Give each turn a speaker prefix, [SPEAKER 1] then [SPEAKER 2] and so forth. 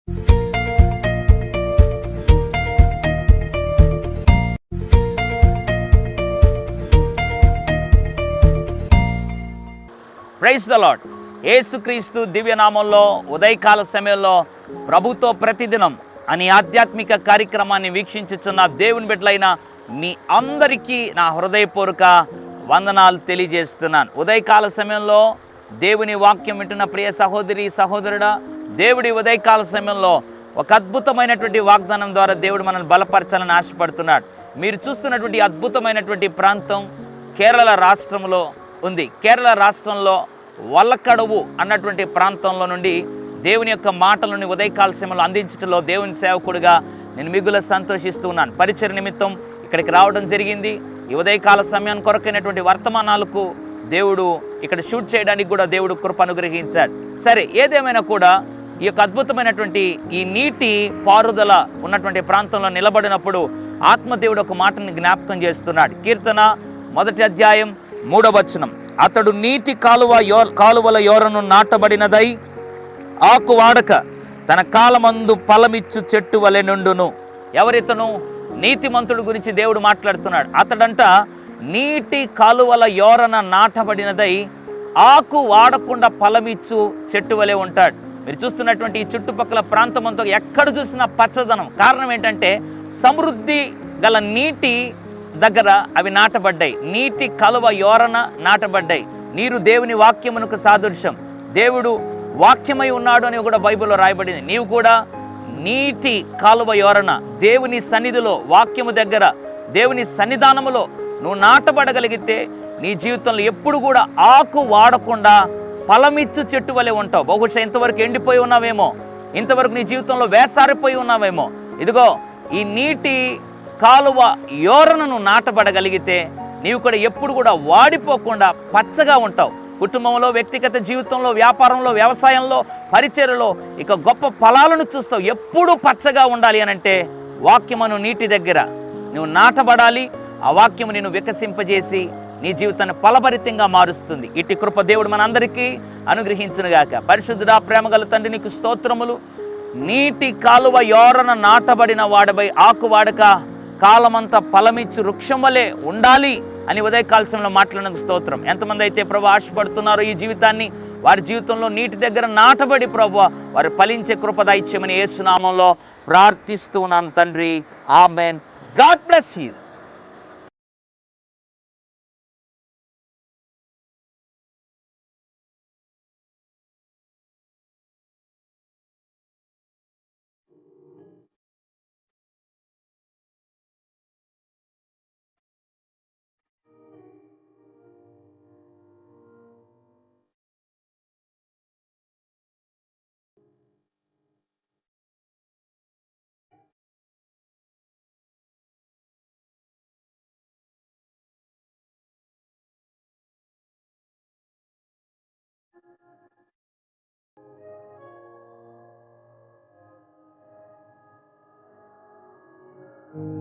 [SPEAKER 1] Praise the lord. యేసుక్రీస్తు దివ్యనామంలో ఉదయకాల సమయంలో ప్రభుతో ప్రతిదినం అని ఆధ్యాత్మిక కార్యక్రమాన్ని వీక్షించుచున్న దేవుని బిడ్డలైన మీ అందరికీ నా హృదయపూర్వక వందనాలు తెలియజేస్తున్నాను. ఉదయకాల సమయంలో దేవుని వాక్యం వింటున్న ప్రియ సహోదరి సహోదరుడా, దేవుడి ఉదయకాల సమయంలో ఒక అద్భుతమైనటువంటి వాగ్దానం ద్వారా దేవుడు మనల్ని బలపరచాలని ఆశపడుతున్నాడు. మీరు చూస్తున్నటువంటి అద్భుతమైనటువంటి ప్రాంతం కేరళ రాష్ట్రంలో ఉంది. కేరళ రాష్ట్రంలో వల్లకడవు అన్నటువంటి ప్రాంతంలో నుండి దేవుని యొక్క మాటలను ఉదయకాల సమయంలో అందించడంలో దేవుని సేవకుడిగా నేను మిగుల సంతోషిస్తూ ఉన్నాను. పరిచయ నిమిత్తం ఇక్కడికి రావడం జరిగింది. ఈ ఉదయకాల సమయాన్ని కొరకైనటువంటి వర్తమానాలకు దేవుడు ఇక్కడ షూట్ చేయడానికి కూడా దేవుడు కృప అనుగ్రహించాడు. సరే, ఏదేమైనా కూడా ఈ యొక్క అద్భుతమైనటువంటి ఈ నీటి పారుదల ఉన్నటువంటి ప్రాంతంలో నిలబడినప్పుడు ఆత్మదేవుడు ఒక మాటని జ్ఞాపకం చేస్తున్నాడు. కీర్తన 1వ అధ్యాయం 3వ వచనం, అతడు నీటి కాలువల యోరను నాటబడినదై ఆకు వాడక తన కాలమందు ఫలమిచ్చు చెట్టు వలె నుండును. ఎవరితను? నీతిమంతుడు గురించి దేవుడు మాట్లాడుతున్నాడు. అతడంట నీటి కాలువల యోరన నాటబడినదై ఆకు వాడకుండా ఫలమిచ్చు చెట్టు వలె ఉంటాడు. మీరు చూస్తున్నటువంటి ఈ చుట్టుపక్కల ప్రాంతం అంతా ఎక్కడ చూసినా పచ్చదనం. కారణం ఏంటంటే సమృద్ధి గల నీటి దగ్గర అవి నాటబడ్డాయి. నీటి కాలువ యోరన నాటబడ్డాయి. నీరు దేవుని వాక్యమునకు సాదృశ్యం. దేవుడు వాక్యమై ఉన్నాడు అని కూడా బైబిల్లో రాయబడింది. నీవు కూడా నీటి కాలువ యోరన దేవుని సన్నిధిలో, వాక్యము దగ్గర, దేవుని సన్నిధానములో నువ్వు నాటబడగలిగితే నీ జీవితంలో ఎప్పుడు కూడా ఆకు వాడకుండా ఫలమిచ్చు చెట్టు వలె ఉంటావు. బహుశా ఇంతవరకు ఎండిపోయి ఉన్నావేమో, ఇంతవరకు నీ జీవితంలో వేసారిపోయి ఉన్నావేమో. ఇదిగో ఈ నీటి కాలువ యోరనను నాటబడగలిగితే నీవు కూడా ఎప్పుడు కూడా వాడిపోకుండా పచ్చగా ఉంటావు. కుటుంబంలో, వ్యక్తిగత జీవితంలో, వ్యాపారంలో, వ్యవసాయంలో, పరిచర్యలో ఇక గొప్ప ఫలాలను చూస్తావు. ఎప్పుడు పచ్చగా ఉండాలి అనంటే వాక్యమును నీటి దగ్గర నువ్వు నాటబడాలి. ఆ వాక్యము నిన్ను వికసింపజేసి నీ జీవితాన్ని ఫలభరితంగా మారుస్తుంది. ఇట్టి కృప దేవుడు మనందరికీ అనుగ్రహించునుగాక. పరిశుద్ధుడా, ప్రేమగల తండ్రి, నీకు స్తోత్రములు. నీటి కాలువ యోరన నాటబడిన వాడపై ఆకు వాడక కాలమంతా ఫలమిచ్చు వృక్షం వలె ఉండాలి అని ఉదయకాల సమయంలో మాట్లాడినందుకు స్తోత్రం. ఎంతమంది అయితే ప్రభు ఆశపడుతున్నారో ఈ జీవితాన్ని, వారి జీవితంలో నీటి దగ్గర నాటబడి ప్రభు వారు ఫలించే కృప దయచేయమని యేసు నామములో ప్రార్థిస్తూ ఉన్నాను తండ్రి. ఆమేన్. God bless you.